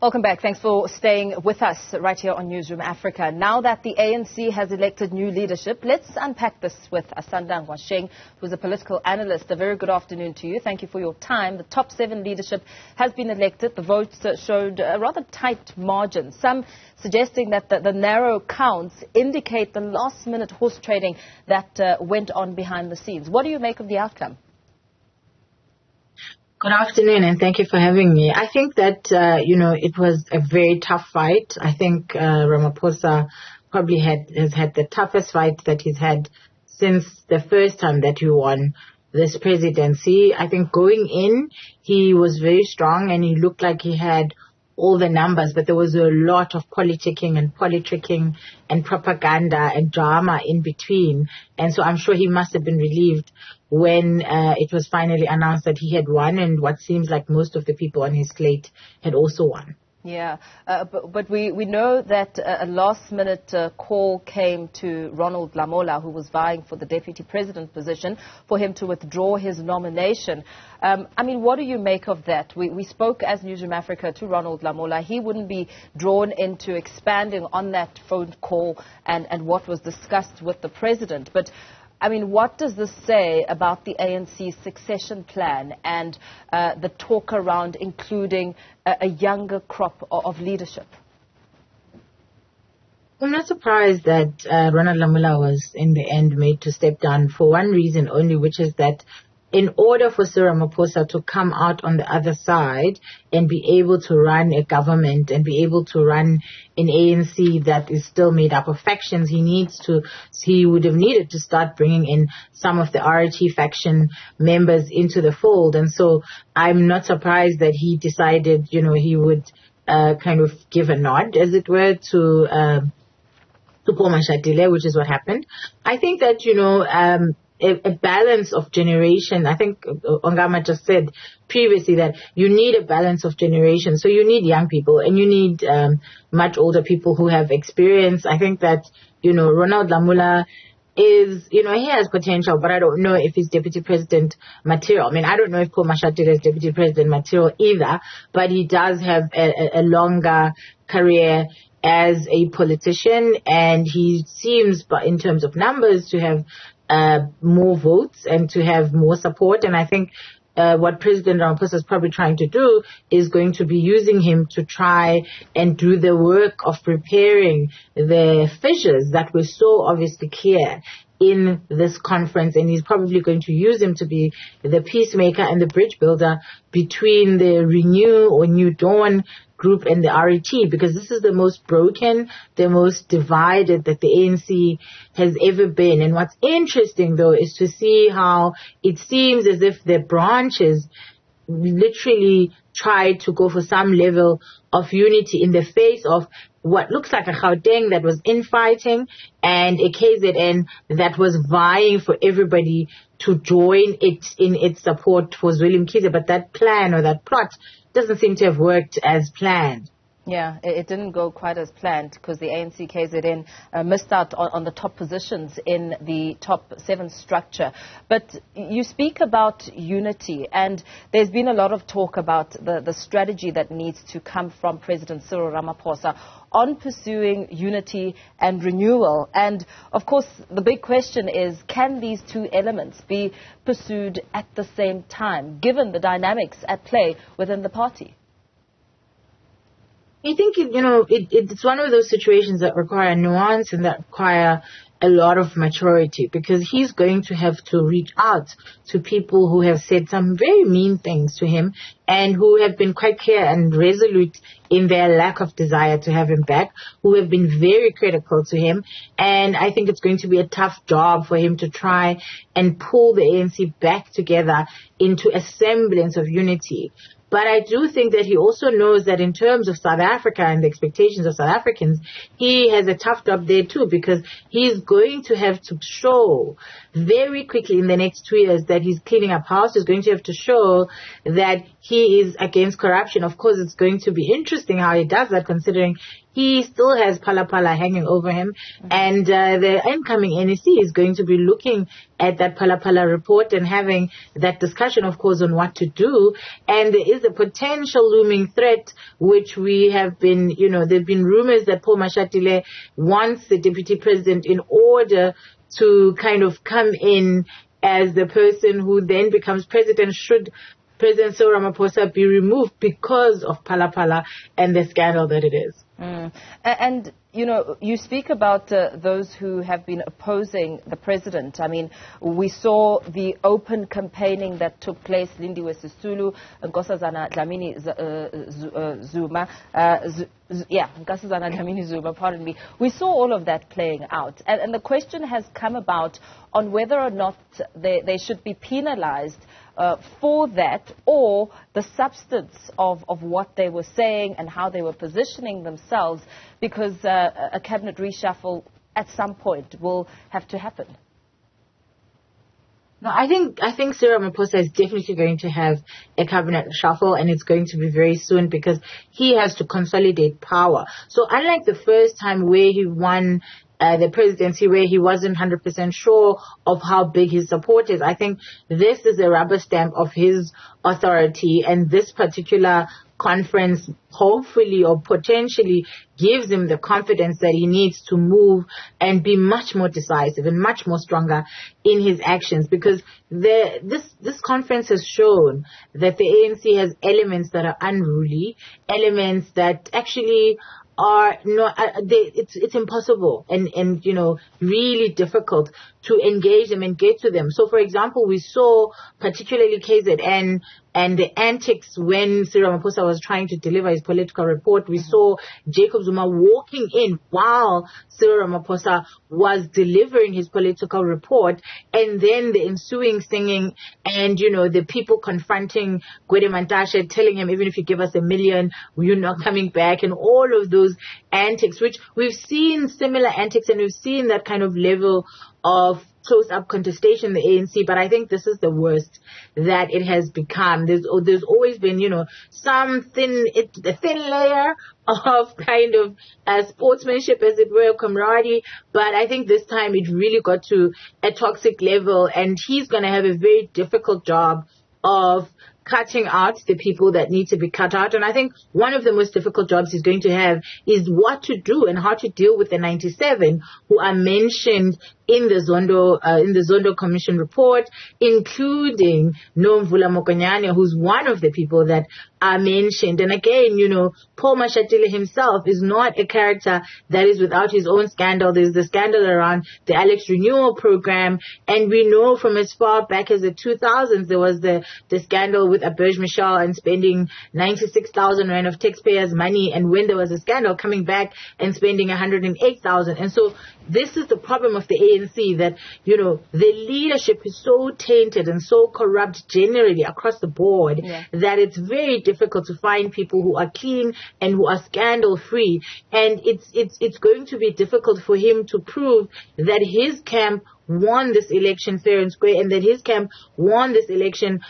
Welcome back. Thanks for staying with us right here on Newzroom Afrika. Now that the ANC has elected new leadership, let's unpack this with Asanda Ngoasheng, who's a political analyst. A very good afternoon to you. Thank you for your time. The top 7 leadership has been elected. The votes showed a rather tight margin, some suggesting that the narrow counts indicate the last-minute horse trading that went on behind the scenes. What do you make of the outcome? Good afternoon, and thank you for having me. I think that, it was a very tough fight. I think Ramaphosa probably has had the toughest fight that he's had since the first time that he won this presidency. I think going in, he was very strong and he looked like he had all the numbers, but there was a lot of politicking and politricking and propaganda and drama in between. And so I'm sure he must have been relieved when it was finally announced that he had won, and what seems like most of the people on his slate had also won. Yeah, but we know that a last-minute call came to Ronald Lamola, who was vying for the deputy president position, for him to withdraw his nomination. What do you make of that? We spoke as Newzroom Afrika to Ronald Lamola. He wouldn't be drawn into expanding on that phone call and what was discussed with the president. But what does this say about the ANC's succession plan and the talk around including a younger crop of leadership? I'm not surprised that Ronald Lamola was in the end made to step down for one reason only, which is that in order for Sir Ramaphosa to come out on the other side and be able to run a government and be able to run an ANC that is still made up of factions, he would have needed to start bringing in some of the RT faction members into the fold. And so I'm not surprised that he decided, he would kind of give a nod, as it were, to Paul Mashatile, which is what happened. I think that, a balance of generation. I think Ongama just said previously that you need a balance of generation. So you need young people and you need much older people who have experience. I think that, Ronald Lamola is, he has potential, but I don't know if he's deputy president material. I don't know if Paul Mashatile is deputy president material either, but he does have a longer career as a politician, and he seems, in terms of numbers, to have more votes and to have more support. And I think what President Ramaphosa is probably trying to do is going to be using him to try and do the work of preparing the fissures that were so obviously clear in this conference, and he's probably going to use him to be the peacemaker and the bridge builder between the Renew or New Dawn group and the RET, because this is the most broken, the most divided that the ANC has ever been. And what's interesting, though, is to see how it seems as if the branches literally tried to go for some level of unity in the face of what looks like a Gauteng that was infighting and a KZN that was vying for everybody to join it in its support for Willem Kiza. But that plan or that plot doesn't seem to have worked as planned. Yeah, it didn't go quite as planned because the ANC KZN missed out on the top positions in the top 7 structure. But you speak about unity, and there's been a lot of talk about the strategy that needs to come from President Cyril Ramaphosa on pursuing unity and renewal. And, of course, the big question is, can these two elements be pursued at the same time, given the dynamics at play within the party? I think, it's one of those situations that require nuance and that require a lot of maturity, because he's going to have to reach out to people who have said some very mean things to him and who have been quite clear and resolute in their lack of desire to have him back, who have been very critical to him. And I think it's going to be a tough job for him to try and pull the ANC back together into a semblance of unity. But I do think that he also knows that in terms of South Africa and the expectations of South Africans, he has a tough job there too, because he's going to have to show very quickly in the next 2 years that he's cleaning up house. He's going to have to show that he is against corruption. Of course, it's going to be interesting how he does that, considering he still has Phala Phala hanging over him. And the incoming NEC is going to be looking at that Phala Phala report and having that discussion, of course, on what to do. And there is a potential looming threat, which we have been, there have been rumors that Paul Mashatile wants the deputy president in order to kind of come in as the person who then becomes president should President Cyril Ramaphosa be removed because of Phala Phala and the scandal that it is. And, you speak about those who have been opposing the president. I mean, we saw the open campaigning that took place, Lindiwe Sisulu, Nkosazana Dlamini Zuma. Nkosazana Dlamini Zuma, pardon me. We saw all of that playing out. And the question has come about on whether or not they should be penalized for that, or the substance of what they were saying and how they were positioning themselves, because a cabinet reshuffle at some point will have to happen. No, I think Cyril Ramaphosa is definitely going to have a cabinet shuffle, and it's going to be very soon because he has to consolidate power. So unlike the first time where he won the presidency, where he wasn't 100% sure of how big his support is, I think this is a rubber stamp of his authority, and this particular conference hopefully or potentially gives him the confidence that he needs to move and be much more decisive and much more stronger in his actions, because this conference has shown that the ANC has elements that are unruly, elements that actually are not, it's impossible and really difficult to engage them and get to them. So, for example, we saw particularly KZN and the antics when Cyril Ramaphosa was trying to deliver his political report. We saw Jacob Zuma walking in while Cyril Ramaphosa was delivering his political report, and then the ensuing singing and, the people confronting Gwede Mantashe, telling him, even if you give us $1 million, you're not coming back, and all of those antics, which we've seen similar antics and we've seen that kind of level of close-up contestation in the ANC, but I think this is the worst that it has become. There's always been, some thin layer of kind of sportsmanship, as it were, camaraderie, but I think this time it really got to a toxic level, and he's going to have a very difficult job of cutting out the people that need to be cut out. And I think one of the most difficult jobs he's going to have is what to do and how to deal with the 97 who are mentioned in the Zondo Commission report, including Nomvula Mokonyane, who's one of the people that are mentioned. And again, Paul Mashatile himself is not a character that is without his own scandal. There's the scandal around the Alex Renewal Program, and we know from as far back as the 2000s there was the scandal with Aberge Michel and spending 96,000 rand of taxpayers' money, and when there was a scandal, coming back and spending 108,000. And so this is the problem of the ANC, that, the leadership is so tainted and so corrupt generally across the board that it's very difficult to find people who are clean and who are scandal free. And it's going to be difficult for him to prove that his camp won this election fair and square, and that his camp won this election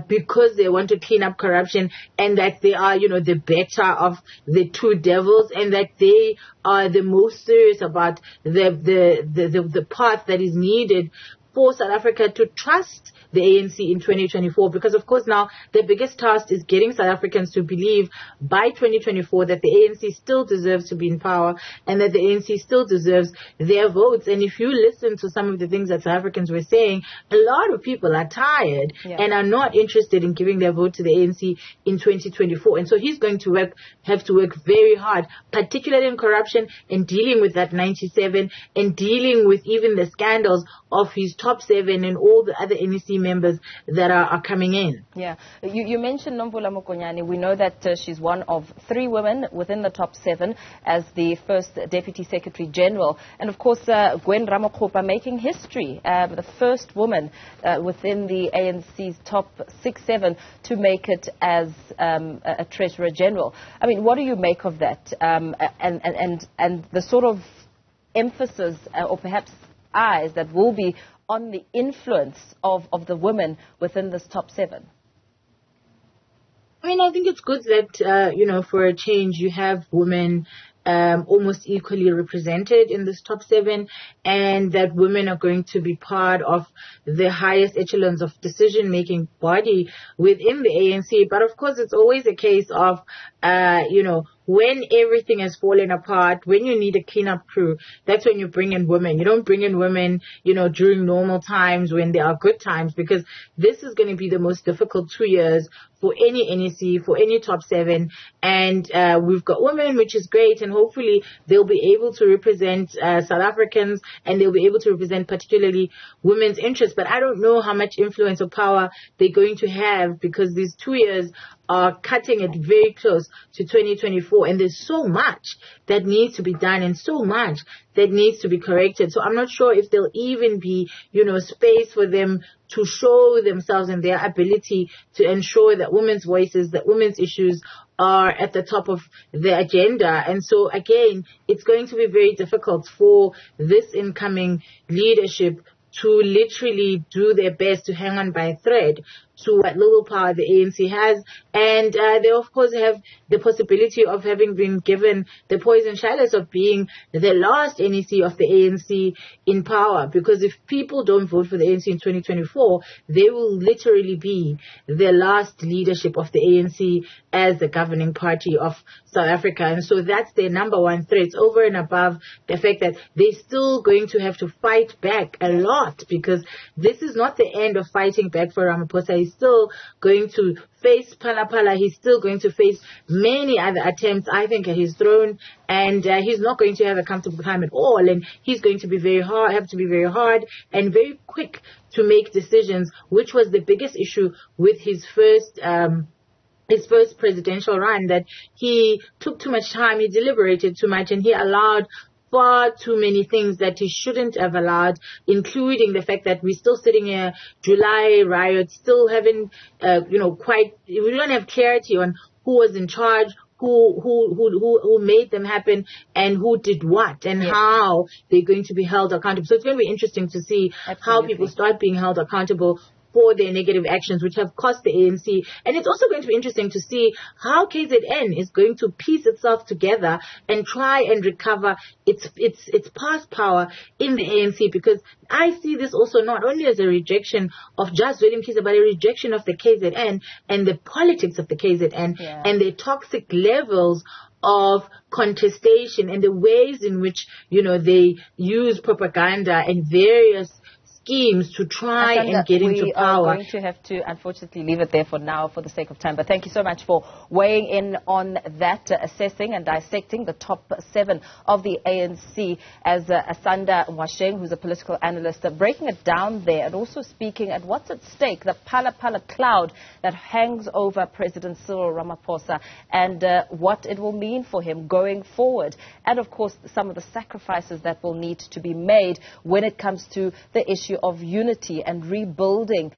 because they want to clean up corruption, and that they are, the better of the two devils, and that they are the most serious about the path that is needed for South Africa to trust the ANC in 2024, because of course now the biggest task is getting South Africans to believe by 2024 that the ANC still deserves to be in power and that the ANC still deserves their votes. And if you listen to some of the things that South Africans were saying, a lot of people are tired and are not interested in giving their vote to the ANC in 2024. And so he's going to have to work very hard, particularly in corruption and dealing with that 97 and dealing with even the scandals of his top 7 and all the other NEC members that are coming in. Yeah. You mentioned Nomvula Mokonyane. We know that she's one of 3 women within the top 7 as the first Deputy Secretary General. And of course, Gwen Ramakgopa making history, the first woman within the ANC's top 6-7 to make it as a Treasurer General. I mean, what do you make of that? And the sort of emphasis or perhaps eyes that will be on the influence of the women within this top 7? I mean, I think it's good that, for a change, you have women almost equally represented in this top 7, and that women are going to be part of the highest echelons of decision-making body within the ANC. But of course, it's always a case of, when everything has fallen apart, when you need a cleanup crew, that's when you bring in women. You don't bring in women, during normal times when there are good times, because this is going to be the most difficult 2 years for any NEC, for any top 7. And we've got women, which is great, and hopefully they'll be able to represent South Africans, and they'll be able to represent particularly women's interests. But I don't know how much influence or power they're going to have, because these 2 years are cutting it very close to 2024, and there's so much that needs to be done and so much that needs to be corrected. So I'm not sure if there'll even be, space for them to show themselves and their ability to ensure that women's voices, that women's issues are at the top of the agenda. And so again, it's going to be very difficult for this incoming leadership to literally do their best to hang on by a thread to what little power the ANC has. And they, of course, have the possibility of having been given the poison chalice of being the last NEC of the ANC in power. Because if people don't vote for the ANC in 2024, they will literally be the last leadership of the ANC as the governing party of South Africa. And so that's their number one threat, over and above the fact that they're still going to have to fight back a lot, because this is not the end of fighting back for Ramaphosa. He's still going to face Phala. He's still going to face many other attempts, I think, at his throne, and he's not going to have a comfortable time at all. And he's going to be have to be very hard and very quick to make decisions, which was the biggest issue with his first presidential run, that he took too much time, he deliberated too much, and he allowed far too many things that he shouldn't have allowed, including the fact that we're still sitting here, July riots, still haven't, we don't have clarity on who was in charge, who made them happen, and who did what, and how they're going to be held accountable. So it's going to be interesting to see how people start being held accountable for their negative actions, which have cost the ANC. And it's also going to be interesting to see how KZN is going to piece itself together and try and recover its past power in the ANC, because I see this also not only as a rejection of just Willem Kisa, but a rejection of the KZN and the politics of the KZN and the toxic levels of contestation and the ways in which, they use propaganda and various schemes to try and get into power. We are going to have to, unfortunately, leave it there for now for the sake of time. But thank you so much for weighing in on that, assessing and dissecting the top 7 of the ANC, as Asanda Ngoasheng, who's a political analyst, breaking it down there and also speaking at what's at stake, the Phala cloud that hangs over President Cyril Ramaphosa, and what it will mean for him going forward. And, of course, some of the sacrifices that will need to be made when it comes to the issue of unity and rebuilding